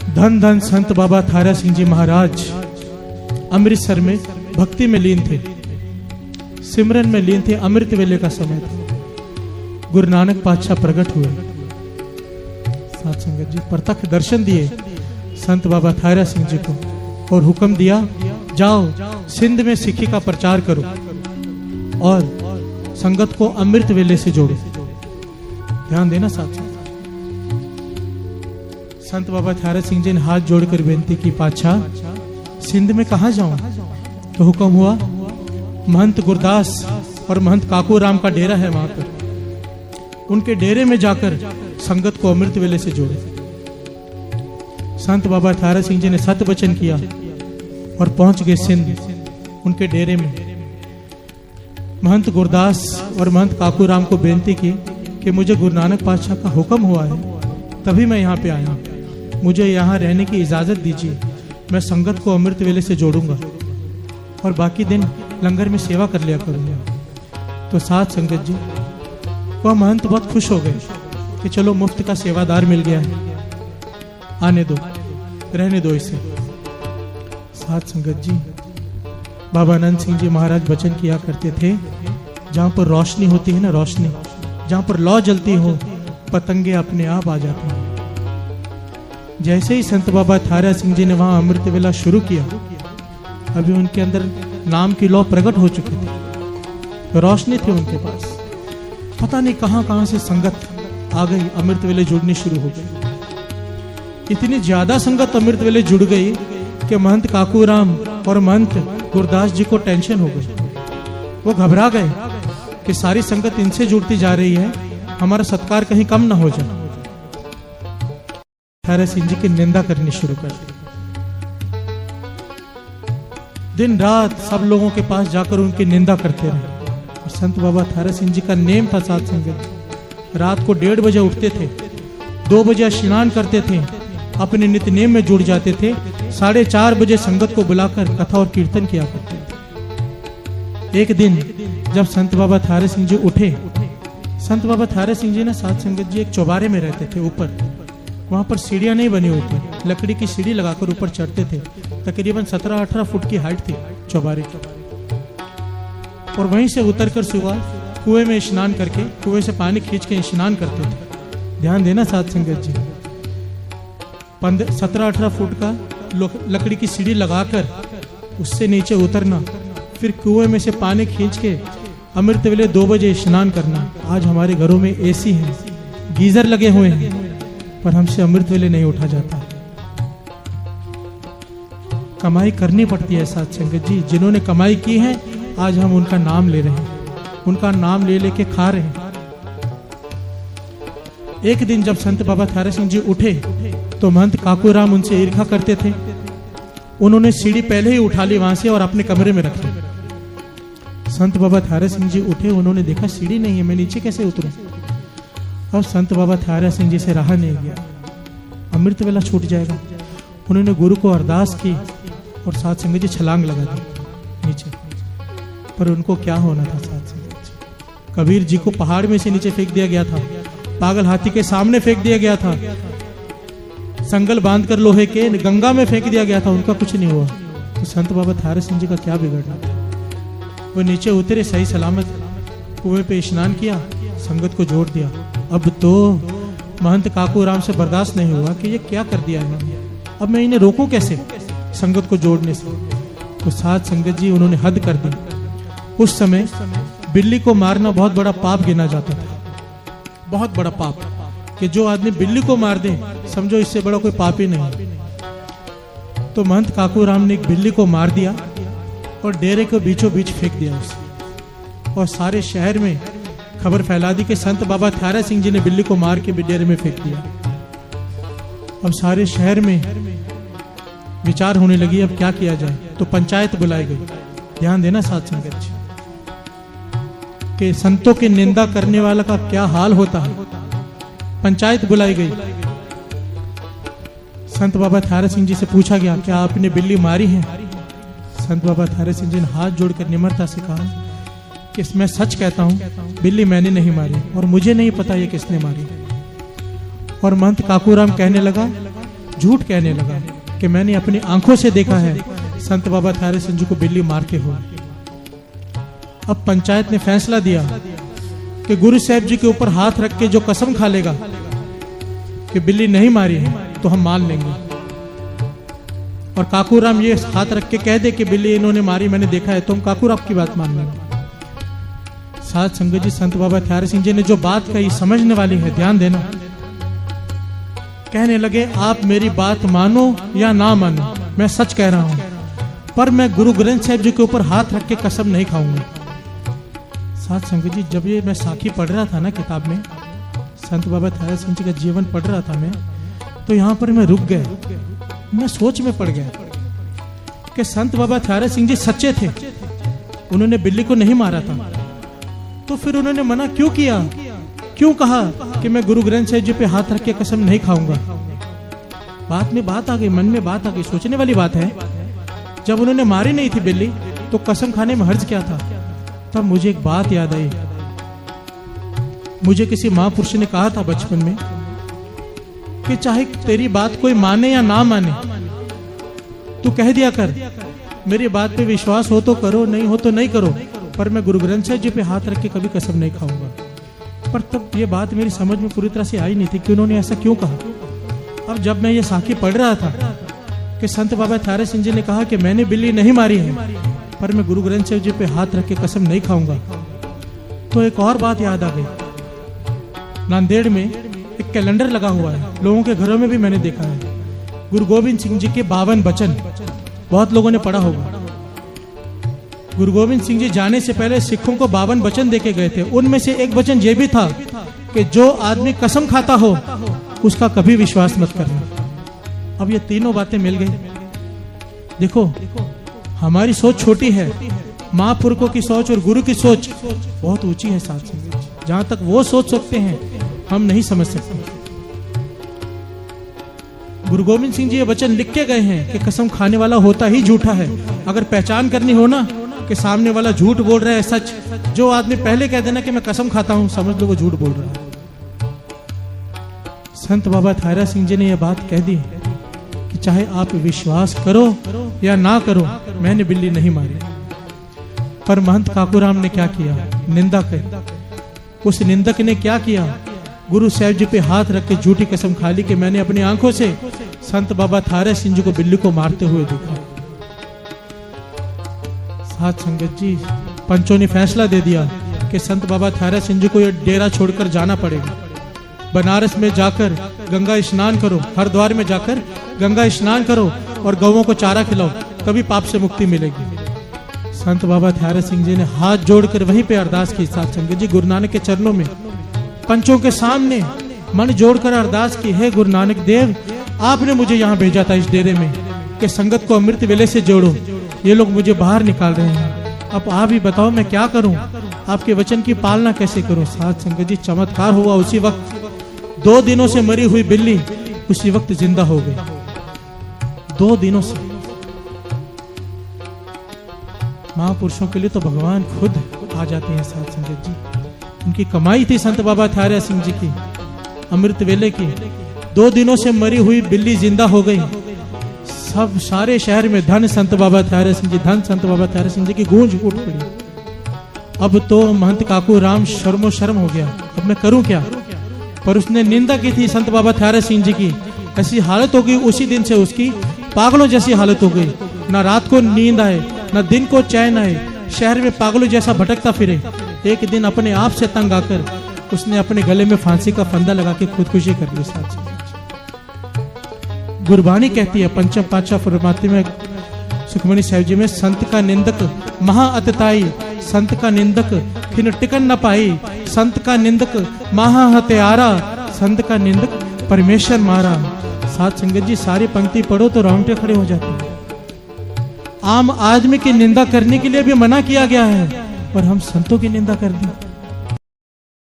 धन धन संत बाबा थारा सिंह जी महाराज अमृतसर में भक्ति में लीन थे, सिमरन में लीन थे। अमृत वेले का समय था। गुरु नानक पातशाह प्रकट हुए, साथ संगत जी प्रत्यक्ष दर्शन दिए संत बाबा थारा सिंह जी को और हुक्म दिया, जाओ सिंध में सिक्खी का प्रचार करो और संगत को अमृत वेले से जोड़ो। ध्यान देना साथ। संत बाबा थारा सिंह जी ने हाथ जोड़कर बेनती की, पातशाह सिंध में कहां जाऊं? तो हुक्म हुआ, महंत गुरदास और महंत काकू राम का डेरा है, वहां पर उनके डेरे में जाकर संगत को अमृत वेले से जोड़े। संत बाबा थारा सिंह जी ने सत वचन किया और पहुंच गए सिंध। उनके डेरे में महंत गुरदास और महंत काकू राम को बेनती की कि मुझे गुरु नानक पातशाह का हुक्म हुआ है, तभी मैं यहाँ पे आया, मुझे यहाँ रहने की इजाजत दीजिए, मैं संगत को अमृत वेले से जोड़ूंगा और बाकी दिन लंगर में सेवा कर लिया करूंगा। तो साथ संगत जी वह महंत बहुत खुश हो गए कि चलो मुफ्त का सेवादार मिल गया है, आने दो, रहने दो इसे। साथ संगत जी बाबा आनंद सिंह जी महाराज वचन किया करते थे, जहां पर रोशनी होती है ना, रोशनी जहां पर लौ जलती हो, पतंगे अपने आप आ जाती हैं। जैसे ही संत बाबा थारा सिंह जी ने वहां अमृत वेला शुरू किया, अभी उनके अंदर नाम की लौ प्रकट हो चुकी थी, रोशनी थी उनके पास। पता नहीं कहां कहां से संगत आ गई, अमृत वेले जुड़नी शुरू हो गई। इतनी ज्यादा संगत अमृत वेले जुड़ गई कि महंत काकू राम और महंत गुरदास जी को टेंशन हो गई। वो घबरा गए कि सारी संगत इनसे जुड़ती जा रही है, हमारा सत्कार कहीं कम ना हो जाए। थारा सिंह जी की निंदा करनी शुरू कर दी। दिन रात सब लोगों के पास जाकर उनकी निंदा करते रहे। और संत बाबा थारा सिंह जी का नेम था, साथ संगत रात को 1:30 बजे उठते थे, 2 बजे स्नान करते थे, अपने नित्य नेम में जुड़ जाते थे, 4:30 बजे संगत को बुलाकर कथा और कीर्तन किया करते थे। एक दिन जब संत बाबा थारा सिंह जी उठे, संत बाबा थारा सिंह जी ने साथ संगत जी एक चौबारे में रहते थे ऊपर, वहां पर सीढ़ियां नहीं बनी, ऊपर लकड़ी की सीढ़ी लगाकर ऊपर चढ़ते थे। तकरीबन 17-18 फुट की हाइट थी चौबारे की। और वहीं से उतरकर सुबह कुएं में स्नान करके, कुएं से पानी खींच के स्नान करते थे। ध्यान देना साथ संगत जी, 17-18 फुट का लकड़ी की सीढ़ी लगाकर उससे नीचे उतरना, फिर कुएं में से पानी खींच के अमृत वेले 2 बजे स्नान करना। आज हमारे घरों में एसी है, गीजर लगे हुए हैं, पर हमसे अमृत वेले नहीं उठा जाता। कमाई करनी पड़ती है साथ संगत जी। जिन्होंने कमाई की है, आज हम उनका नाम ले रहे हैं, उनका नाम ले लेके खा रहे हैं। एक दिन जब संत बाबा थारा सिंह जी उठे तो महंत काकू राम उनसे ईर्ष्या करते थे। उन्होंने सीढ़ी पहले ही उठा ली वहां से और अपने कमरे में रख ली। संत बाबा थारा सिंह जी उठे, उन्होंने देखा सीढ़ी नहीं है, मैं नीचे कैसे उतरूं। अब संत बाबा थारा सिंह जी से रहा नहीं गया, अमृत वेला छूट जाएगा। उन्होंने गुरु को अरदास की और साथ संगत जी छलांग लगा दी नीचे। पर उनको क्या होना था साथ संगत जी, कबीर जी को पहाड़ में से नीचे फेंक दिया गया था, पागल हाथी के सामने फेंक दिया गया था, संगल बांधकर लोहे के गंगा में फेंक दिया गया था, उनका कुछ नहीं हुआ। तो संत बाबा थारा सिंह जी का क्या बिगड़ना था। वो नीचे उतरे सही सलामत, कुएं पे स्नान किया, संगत को जोड़ दिया। अब तो महंत काकू राम से बर्दाश्त नहीं हुआ कि ये क्या कर दिया इन्होंने, अब मैं इन्हें रोकूं कैसे संगत को जोड़ने से। तो साथ संगत जी उन्होंने हद कर दी। उस समय बिल्ली को मारना बहुत बड़ा पाप गिना जाता था, बहुत बड़ा पाप, कि जो आदमी बिल्ली को मार दे समझो इससे बड़ा कोई पाप ही नहीं। तो महंत काकू राम ने एक बिल्ली को मार दिया और डेरे को बीचों बीच फेंक दिया उसे, और सारे शहर में खबर फैला दी कि संत बाबा थारा सिंह जी ने बिल्ली को मार के डेरे में फेंक दिया। अब सारे शहर में विचार होने लगी अब क्या किया जाए। तो पंचायत बुलाई गई। ध्यान देना साथ संगत जी कि संतों की निंदा करने वाला का क्या हाल होता है। पंचायत बुलाई गई। संत बाबा थारा सिंह जी से पूछा गया, क्या आपने बिल्ली मारी है? संत बाबा थारा सिंह जी ने हाथ जोड़कर निम्रता से कहा कि मैं सच कहता हूं, बिल्ली मैंने नहीं मारी और मुझे नहीं पता ये किसने मारी। और महंत काकू राम कहने लगा, झूठ कहने लगा कि मैंने अपनी आंखों से देखा है संत बाबा थारे सिंह जी को बिल्ली मारते हुए। अब पंचायत ने फैसला दिया कि गुरु साहब जी के ऊपर हाथ रख के जो कसम खा लेगा कि बिल्ली नहीं मारी है तो हम मान लेंगे, और काकूराम ये हाथ रख के कह दे कि बिल्ली इन्होंने मारी, मैंने देखा है, तो हम काकूराम की बात मान लेंगे। साथ संगत जी, संत बाबा थारे सिंह जी ने जो बात कही समझने वाली है, ध्यान देना। कहने लगे आप मेरी बात मानो या ना मानो, मैं सच कह रहा हूं, पर मैं गुरु ग्रंथ साहिब जी के ऊपर हाथ रख के कसम नहीं खाऊंगा। साथ संगत जी, जब ये मैं साखी पढ़ रहा था ना किताब में, संत बाबा थारे सिंह जी का जीवन पढ़ रहा था मैं, तो यहां पर मैं रुक गया, मैं सोच में पड़ गया कि संत बाबा थारे सिंह जी सच्चे थे, उन्होंने बिल्ली को नहीं मारा था, तो फिर उन्होंने मना क्यों किया, क्यों कहा कि मैं गुरु ग्रंथ साहिब जी पे हाथ रख के कसम नहीं खाऊंगा। बात में बात आ गई, मन में बात आ गई, सोचने वाली बात है। जब उन्होंने मारी नहीं थी बिल्ली तो कसम खाने में हर्ज क्या था। तब मुझे एक बात याद आई, मुझे किसी महापुरुष ने कहा था बचपन में कि चाहे तेरी बात कोई माने या ना माने, तू कह दिया कर, मेरी बात पे विश्वास हो तो करो, नहीं हो तो नहीं करो, पर मैं गुरु ग्रंथ साहिब जी पे हाथ रख के कभी कसम नहीं खाऊंगा। पर तब ये बात मेरी समझ में पूरी तरह से आई नहीं थी कि उन्होंने ऐसा क्यों कहा। अब जब मैं ये साखी पढ़ रहा था कि संत बाबा थारे सिंह जी ने कहा कि मैंने बिल्ली नहीं मारी है, पर मैं गुरु ग्रंथ साहिब जी पे हाथ रख के कसम नहीं खाऊंगा, तो एक और बात याद आ गई। नांदेड़ में एक कैलेंडर लगा हुआ है, लोगों के घरों में भी मैंने देखा है, गुरु गोविंद सिंह जी के 52 वचन, बहुत लोगों ने पढ़ा होगा। गुरु गोविंद सिंह जी जाने से पहले सिखों को 52 वचन देके गए थे। उनमें से एक वचन ये भी था कि जो आदमी कसम खाता हो उसका कभी विश्वास मत करना। अब ये तीनों बातें मिल गई। देखो, हमारी सोच छोटी है, महापुरुषों की सोच और गुरु की सोच बहुत ऊंची है। साथ में जहां तक वो सोच सकते हैं हम नहीं समझ सकते। गुरु गोविंद सिंह जी ये वचन लिख के गए हैं कि कसम खाने वाला होता ही झूठा है। अगर पहचान करनी हो ना कि सामने वाला झूठ बोल रहा है सच, जो आदमी पहले कह देना कि मैं कसम खाता हूं, समझ लो वो झूठ बोल रहा है। संत बाबा थारा सिंह जी ने यह बात कह दी कि चाहे आप विश्वास करो या ना करो, मैंने बिल्ली नहीं मारी। पर महंत काकूराम ने क्या किया, निंदा की। उस निंदक ने क्या किया, गुरु साहब जी पे हाथ रख के झूठी कसम खा ली कि मैंने अपनी आंखों से संत बाबा थारे सिंह जी को बिल्ली को मारते हुए देखा। साथ संगत जी, पंचों ने फैसला दे दिया कि संत बाबा थारे सिंह जी को ये डेरा छोड़कर जाना पड़ेगा। बनारस में जाकर गंगा स्नान करो, हरिद्वार में जाकर गंगा स्नान करो और गौओं को चारा खिलाओ, तभी पाप से मुक्ति मिलेगी। संत बाबा थारे सिंह जी ने हाथ जोड़कर वहीं पे अरदास की। साथ संगत जी, गुरु नानक के चरणों में पंचों के सामने मन जोड़कर अरदास की, हे गुरु नानक देव, आपने मुझे यहाँ भेजा था इस डेरे में कि संगत को अमृत वेले से जोड़ो, ये लोग मुझे बाहर निकाल रहे हैं, अब आप ही बताओ मैं क्या करूं, आपके वचन की पालना कैसे करूं। साथ संगत जी, चमत्कार हुआ। उसी वक्त 2 दिनों से मरी हुई बिल्ली उसी वक्त जिंदा हो गई। 2 दिनों से। महापुरुषों के लिए तो भगवान खुद आ जाते हैं। साथ संगत जी, उनकी कमाई थी संत बाबा थारे सिंह जी की, अमृत वेले की। 2 दिनों से मरी हुई बिल्ली जिंदा हो गई। सब सारे शहर में धन संत बाबा थारे सिंह जी, धन संत बाबा थारे सिंह जी की गूंज उठ पड़ी। अब तो महंत काकूराम शर्मो शर्म हो गया, अब मैं करूं क्या। पर उसने निंदा की थी संत बाबा थारे सिंह जी की, ऐसी हालत हो गई उसी दिन से उसकी पागलों जैसी हालत हो गई। ना रात को नींद आए, ना दिन को चैन आए, शहर में पागलों जैसा भटकता फिरे। एक दिन अपने आप से तंग आकर उसने अपने गले में फांसी का फंदा लगा के खुदकुशी कर ली। साथ गुरबानी कहती है, पंचम पातशाह फरमाते में सुखमनी साहिब जी में, संत का निंदक महा अतताई, संत का निंदक खिन टिकन न पाई, संत का निंदक महा हत्यारा, संत का निंदक परमेश्वर मारा। साथ संगत जी, सारी पंक्ति पढ़ो तो रोंगटे खड़े हो जाते हैं। आम आदमी की निंदा करने के लिए भी मना किया गया है, पर हम संतों की निंदा कर दी।